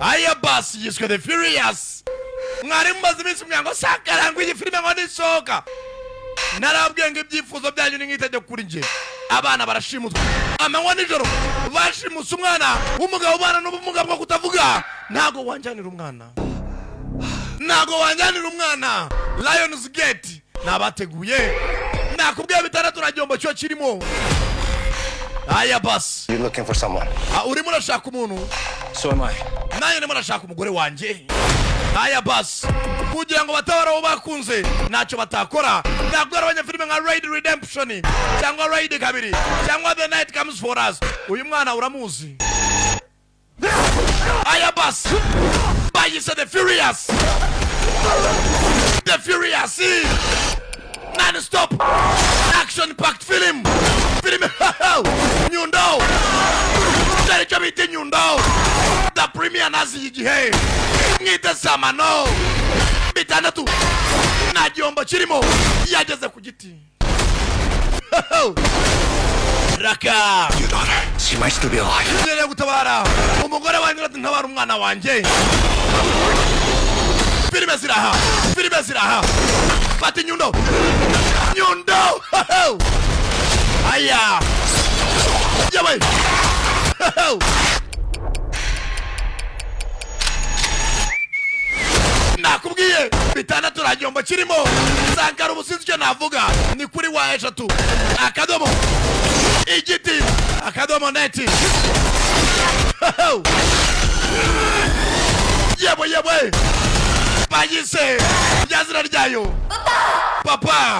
aya basi yiswe The Furious. Mwari mumaze iminsi mwango sakarangwa iyi filime ngo nisohoka. Narabwiye ngo ibyifuzo byanyu ni nk'itegeko kuri nje. Abana barashimutwa amanywa nijoro bashimutse umwana w'umugabo ubana n'ubumuga bwo kutavuga. Ntago wanjyanira umwana Lions Gate nabateguye nakubwiye bitandatu rajyombo cyo kirimo. Aya bas, You looking for someone? urimo urashaka umuntu. So am I. Naye ndimo ndashaka umugore wanje. Aya bas, kugira ngo batabaraho bakunze ntacyo batakora. Nakubwira abanyafilime nka Raid Redemption cyangwa Raid kabiri cyangwa The Night Comes For Us. Uyu mwana uramuzi. Aya bas, bayise The Furious. The Furious, non-stop action-packed film. Nyundo Taricyo bita Nyundo The Premier nazi igihe Mwite Samano bitandatu na gihombo kirimo yageze ku giti. Raka Your daughter. She might still be alive. Ngiye gutabara umugore wanjye ntabara umwana wanjye. Filime ziraha Fati Nyundo Aya Yawe nakubwiye bitandatu rajyombo kirimo. Sankara ubusinzi cyo navuga ni kuri wa eshatu akadomo igiti akadomo neti. Yewe bayise ryazina ryayo Papa